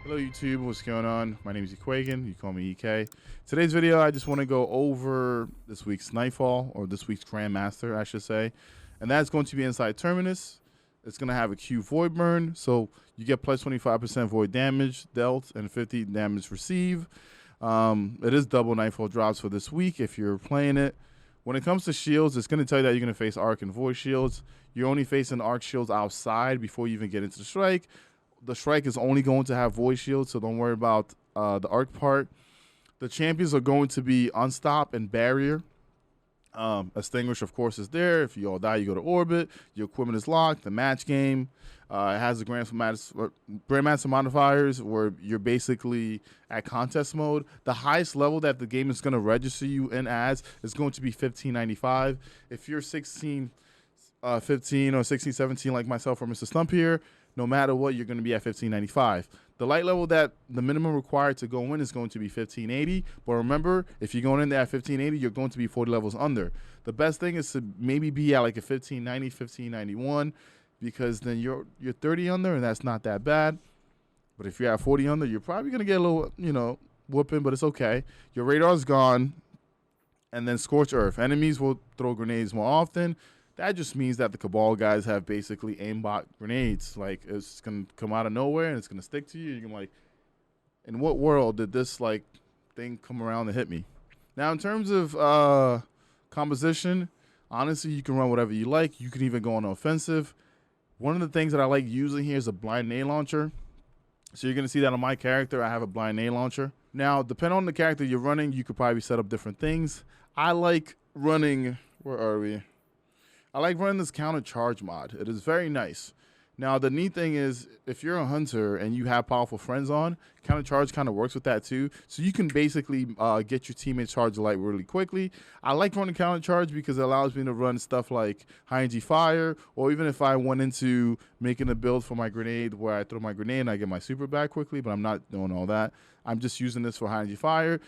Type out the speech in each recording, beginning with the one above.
Hello YouTube, what's going on? My name is Ekuegan, you call me EK. Today's video, I just want to go over this week's Nightfall, or this week's Grandmaster, I should say. And that's going to be inside Terminus. It's going to have a Q Void Burn, so you get plus 25% Void damage dealt and 50 damage received. It is double Nightfall drops for this week if you're playing it. When it comes to shields, it's going to tell you that you're going to face Arc and Void shields. You're only facing Arc shields outside before you even get into the Strike. The Strike is only going to have Void shields, so don't worry about the Arc part. The champions are going to be Unstop and Barrier. Extinguish, of course, is there. If you all die, you go to Orbit. Your equipment is locked. The match game it has the Grandmaster modifiers where you're basically at contest mode. The highest level that the game is going to register you in as is going to be 1595. If you're 16, 15 or 16, 17 like myself or Mr. Stump here, no matter what, you're going to be at 1595. The light level that the minimum required to go in is going to be 1580. But remember, if you're going in there at 1580, you're going to be 40 levels under. The best thing is to maybe be at like a 1590, 1591, because then you're 30 under, and that's not that bad. But if you're at 40 under, you're probably going to get a little, whooping, but it's okay. Your radar's gone. And then Scorch Earth. Enemies will throw grenades more often. That just means that the Cabal guys have basically aimbot grenades. Like, it's going to come out of nowhere and it's going to stick to you. You're like, in what world did this, thing come around and hit me? Now, in terms of composition, honestly, you can run whatever you like. You can even go on offensive. One of the things that I like using here is a blind nade launcher. So you're going to see that on my character. I have a blind nade launcher. Now, depending on the character you're running, you could probably set up different things. I like running, where are we? I like running this counter charge mod. It is very nice. Now, the neat thing is, if you're a hunter and you have powerful friends on, counter charge kind of works with that too. So you can basically get your teammates charged light really quickly. I like running counter charge because it allows me to run stuff like high energy fire, or even if I went into making a build for my grenade where I throw my grenade and I get my super back quickly, but I'm not doing all that. I'm just using this for high energy fire.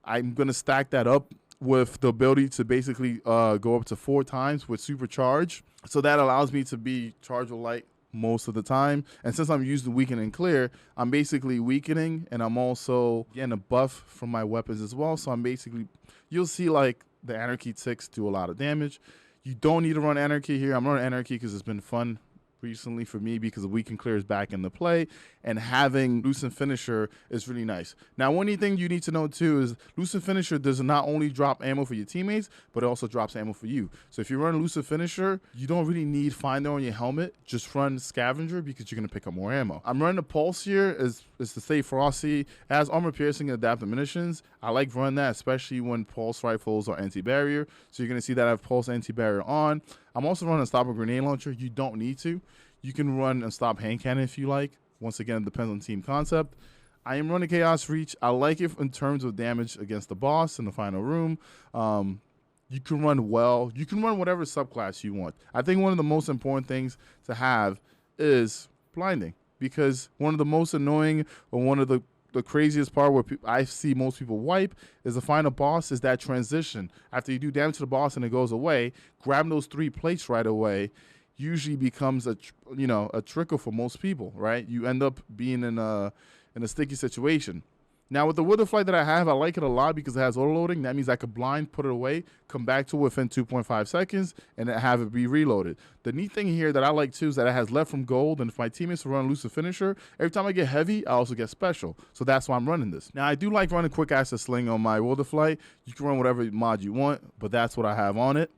I'm going to stack that up with the ability to basically go up to 4 times with supercharge. So that allows me to be charged with light most of the time. And since I'm using weaken and clear, I'm basically weakening, and I'm also getting a buff from my weapons as well. So I'm basically, you'll see like the Anarchy ticks do a lot of damage. You don't need to run Anarchy here. I'm running Anarchy because it's been fun recently for me because the weaken clear is back into play, and having Loosen Finisher is really nice. Now, one thing you need to know too is Loosen Finisher does not only drop ammo for your teammates, but it also drops ammo for you. So if you run Loosen Finisher, you don't really need Finder on your helmet. Just run Scavenger because you're going to pick up more ammo. I'm running the Pulse here is to stay frosty. It has armor piercing and adaptive munitions. I like running that, especially when Pulse rifles are anti-barrier. So you're going to see that I have Pulse anti-barrier on. I'm also running a Stop a Grenade Launcher. You don't need to. You can run and stop hand cannon if you like. Once again, it depends on team concept. I am running Chaos Reach. I like it in terms of damage against the boss in the final room. You can run well. You can run whatever subclass you want. I think one of the most important things to have is blinding, because one of the most annoying, or one of the craziest part where I see most people wipe is the final boss is that transition. After you do damage to the boss and it goes away, grabbing those 3 plates right away usually becomes a trickle for most people, right? You end up being in a sticky situation. Now, with the Wither Flight that I have, I like it a lot because it has auto loading. That means I could blind, put it away, come back to it within 2.5 seconds, and have it be reloaded. The neat thing here that I like too is that it has left from gold, and if my teammates run Loosen Finisher, every time I get heavy, I also get special. So that's why I'm running this. Now, I do like running Quick Access Sling on my Wither Flight. You can run whatever mod you want, but that's what I have on it.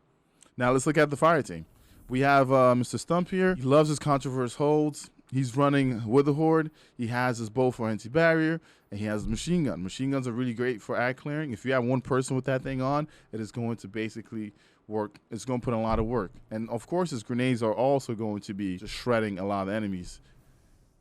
Now, let's look at the fire team. We have Mr. Stump here. He loves his Controverse holds. He's running Wither Horde. He has his bow for anti-barrier, and he has a machine gun. Machine guns are really great for ad clearing. If you have one person with that thing on, it is going to basically work. It's going to put in a lot of work. And of course, his grenades are also going to be just shredding a lot of enemies.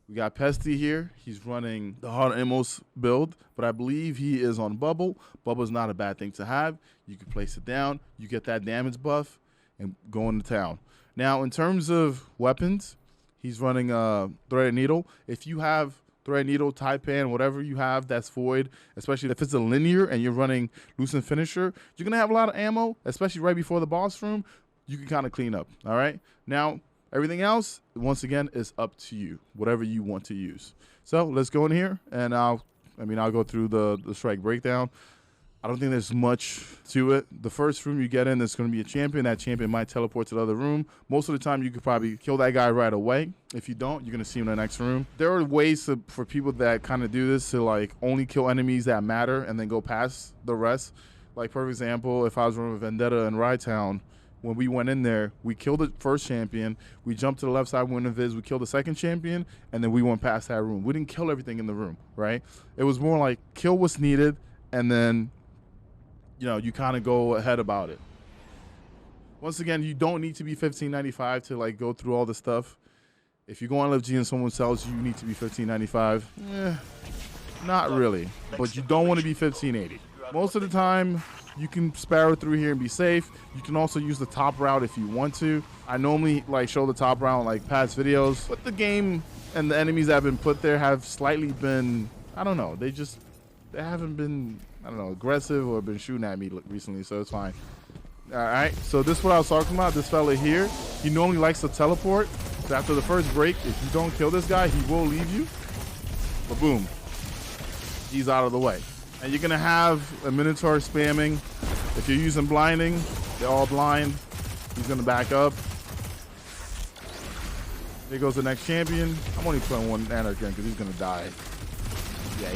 We got Pesty here. He's running the Hard Amos build, but I believe he is on Bubble. Bubble is not a bad thing to have. You can place it down. You get that damage buff and go into town. Now, in terms of weapons, he's running a Threaded Needle. If you have Threaded Needle, Taipan, whatever you have that's void, especially if it's a linear and you're running Loosen Finisher, you're going to have a lot of ammo, especially right before the boss room. You can kind of clean up, all right? Now, Everything else, once again, is up to you, whatever you want to use. So let's go in here, and I'll go through the strike breakdown. I don't think there's much to it. The first room you get in, there's going to be a champion. That champion might teleport to the other room. Most of the time, you could probably kill that guy right away. If you don't, you're going to see him in the next room. There are ways for people that kind of do this to like only kill enemies that matter and then go past the rest. Like, for example, if I was running Vendetta in Rye-Town, when we went in there, we killed the first champion. We jumped to the left side, went invis. We killed the second champion, and then we went past that room. We didn't kill everything in the room, right? It was more like kill what's needed, and then you kind of go ahead about it. Once again, you don't need to be 1595 to like go through all the stuff. If you go on LFG and someone tells you need to be 1595, not really. But you don't want to be 1580. Most of the time, you can sparrow through here and be safe. You can also use the top route if you want to. I normally like show the top route in like past videos, but the game and the enemies that have been put there have slightly been, I don't know, they haven't been, I don't know, aggressive or been shooting at me recently, so it's fine. All right, so this is what I was talking about. This fella here, he normally likes to teleport. So after the first break, if you don't kill this guy, he will leave you. But boom, he's out of the way. And you're gonna have a Minotaur spamming. If you're using blinding, they're all blind. He's gonna back up. Here goes the next champion. I'm only playing one Anarchy because he's gonna die. Yeah,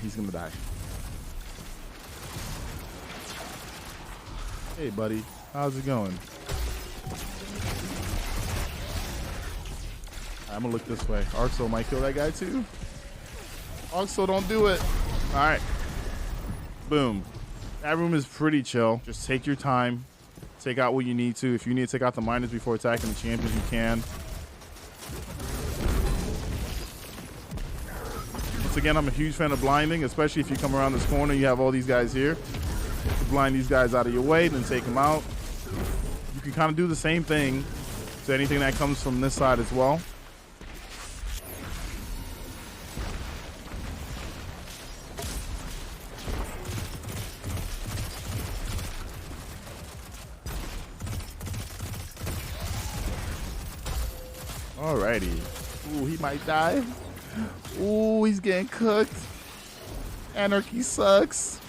he's gonna die. Hey, buddy, how's it going? I'm gonna look this way. Arxo might kill that guy too. Arxo, don't do it. All right, boom. That room is pretty chill. Just take your time. Take out what you need to. If you need to take out the miners before attacking the champions, you can. Once again, I'm a huge fan of blinding, especially if you come around this corner, you have all these guys here. You blind these guys out of your way, then take them out. You can kind of do the same thing to anything that comes from this side as well. Alrighty. Ooh, he might die. Ooh, he's getting cooked. Anarchy sucks.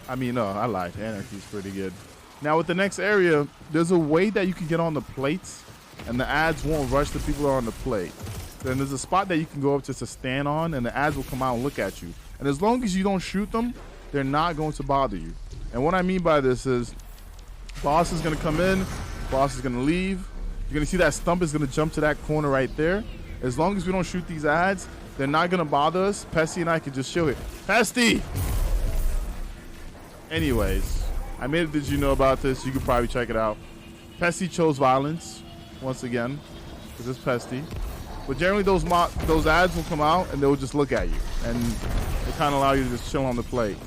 I mean, no, I lied. Anarchy's pretty good. Now, with the next area, there's a way that you can get on the plates, and the ads won't rush the people that are on the plate. Then there's a spot that you can go up just to stand on, and the ads will come out and look at you. And as long as you don't shoot them, they're not going to bother you. And what I mean by this is, boss is going to come in, boss is going to leave. You're going to see that stump is going to jump to that corner right there. As long as we don't shoot these ads, they're not going to bother us. Pesty and I can just chill here. Pesty! Anyways, I made it. Did you know about this? You could probably check it out. Pesty chose violence, once again, because it's Pesty. But generally, those ads will come out, and they'll just look at you. And they kind of allow you to just chill on the plate.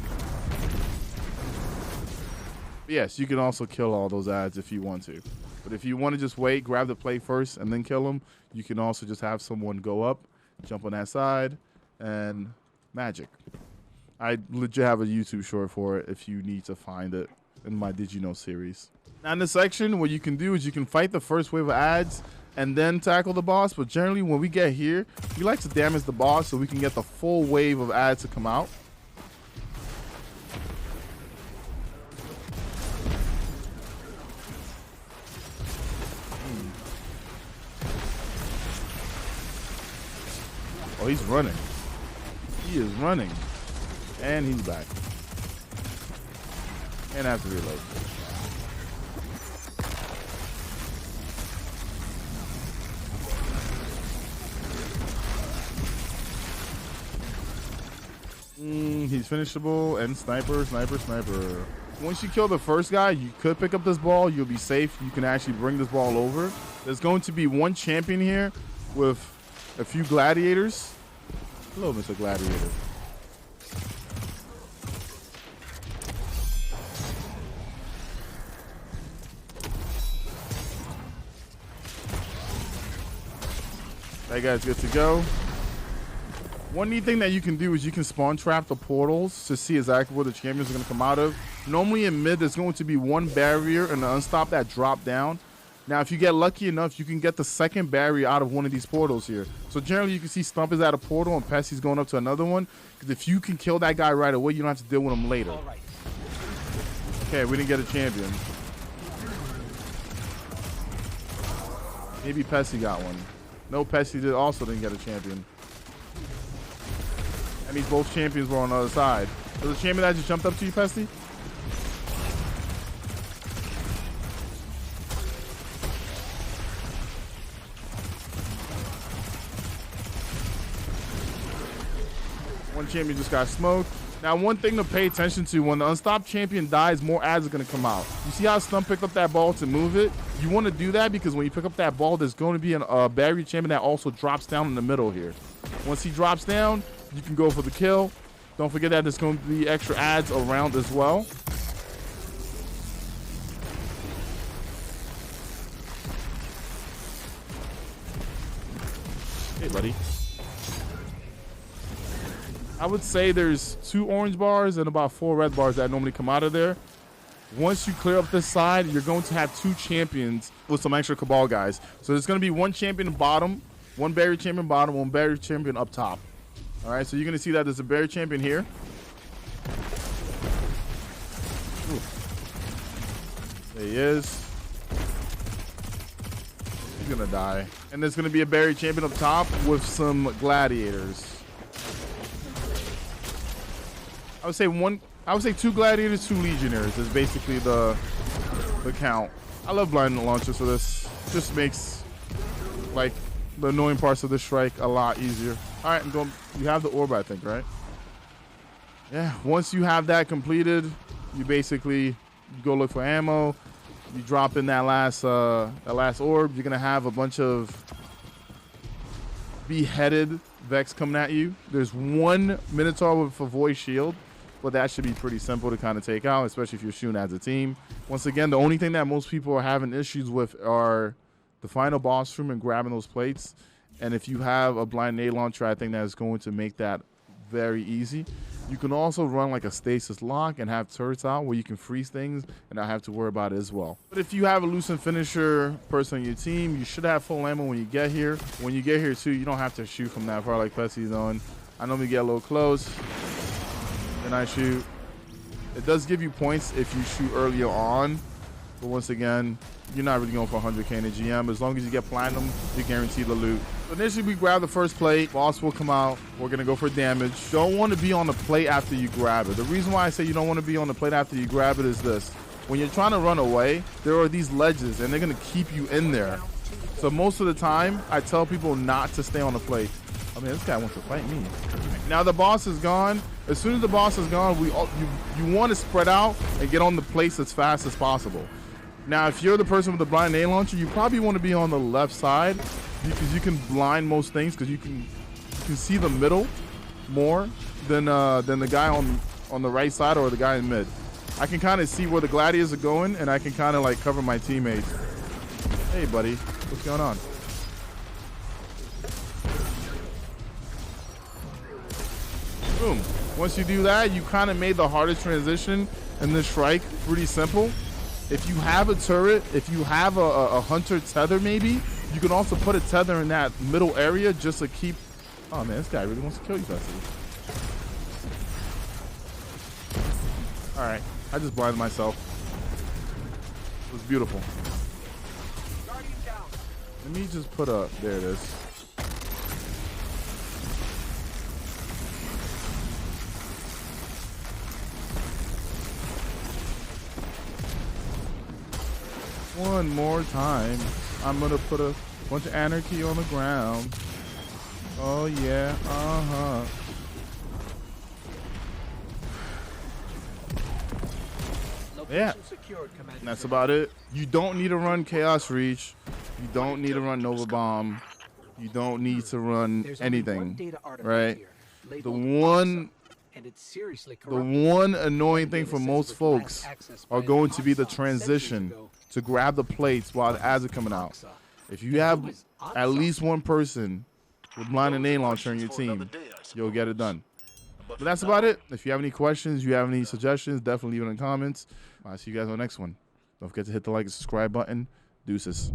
But yes, you can also kill all those ads if you want to. But if you want to just wait, grab the plate first, and then kill them, you can also just have someone go up, jump on that side, and magic. I legit have a YouTube short for it if you need to find it in my Did You Know series. Now in this section, what you can do is you can fight the first wave of ads and then tackle the boss. But generally, when we get here, we like to damage the boss so we can get the full wave of ads to come out. Oh, he's running. He is running. And he's back. And I have to reload. He's finishable and sniper. Once you kill the first guy, you could pick up this ball. You'll be safe. You can actually bring this ball over. There's going to be one champion here with a few gladiators. Hello, Mr. Gladiator. That guy's good to go. One neat thing that you can do is you can spawn trap the portals to see exactly where the champions are going to come out of. Normally in mid, there's going to be one barrier and an unstop that drop down. Now, if you get lucky enough, you can get the second barrier out of one of these portals here. So generally, you can see Stump is at a portal and Pessy's going up to another one. Because if you can kill that guy right away, you don't have to deal with him later. Okay, we didn't get a champion. Maybe Pessy got one. No, Pessy also didn't get a champion. That means both champions were on the other side. There's a champion that just jumped up to you, Pessy? One champion just got smoked. Now, one thing to pay attention to, when the unstopped champion dies, more ads are going to come out. You see how Stump picked up that ball to move it? You want to do that because when you pick up that ball, there's going to be a barrier champion that also drops down in the middle here. Once he drops down, you can go for the kill. Don't forget that there's going to be extra ads around as well. Hey, buddy. I would say there's 2 orange bars and about 4 red bars that normally come out of there. Once you clear up this side, you're going to have 2 champions with some extra Cabal guys. So there's going to be 1 champion bottom, 1 barrier champion bottom, 1 barrier champion up top. All right, so you're going to see that there's a barrier champion here. Ooh. There he is. He's going to die. And there's going to be a barrier champion up top with some gladiators. I would say 2 gladiators, 2 legionnaires is basically the count. I love blind launchers for this. Just makes like the annoying parts of the strike a lot easier. All right, you have the orb, I think, right? Yeah. Once you have that completed, you basically go look for ammo. You drop in that last orb. You're gonna have a bunch of beheaded Vex coming at you. There's 1 Minotaur with a void shield. But that should be pretty simple to kind of take out, especially if you're shooting as a team. Once again, the only thing that most people are having issues with are the final boss room and grabbing those plates. And if you have a blind nade launcher, I think that is going to make that very easy. You can also run like a stasis lock and have turrets out where you can freeze things and not have to worry about it as well. But if you have a loosened finisher person on your team, you should have full ammo when you get here. When you get here too, you don't have to shoot from that far like Pessy's on. I normally get a little close. And I shoot. It does give you points if you shoot earlier on, but once again, you're not really going for 100k in a GM. As long as you get platinum, you guarantee the loot. So initially, we grab the first plate. Boss will come out. We're gonna go for damage. Don't want to be on the plate after you grab it. The reason why I say you don't want to be on the plate after you grab it is this: when you're trying to run away, there are these ledges, and they're gonna keep you in there. So most of the time, I tell people not to stay on the plate. I mean, this guy wants to fight me. Now the boss is gone. As soon as the boss is gone, you want to spread out and get on the plates as fast as possible. Now, if you're the person with the blind nade launcher, you probably want to be on the left side because you can blind most things because you can see the middle more than the guy on the right side or the guy in mid. I can kind of see where the gladiators are going, and I can kind of like cover my teammates. Hey, buddy, what's going on? Boom. Once you do that, you kind of made the hardest transition in this strike pretty simple. If you have a turret, if you have a hunter tether maybe, you can also put a tether in that middle area just to keep... Oh man, this guy really wants to kill you, Bessie. Alright, I just blinded myself. It was beautiful. Let me just put a... There it is. One more time, I'm gonna put a bunch of anarchy on the ground. Oh yeah, Yeah, and that's about it. You don't need to run Chaos Reach. You don't need to run Nova Bomb. You don't need to run anything, right? The one annoying thing for most folks are going to be the transition to grab the plates while the ads are coming out. If you have at least one person with blind and name launcher on your team. You'll get it done. But that's about it. If you have any questions, you have any suggestions, definitely leave it in the comments. I'll see you guys on the next one. Don't forget to hit the like and subscribe button. Deuces.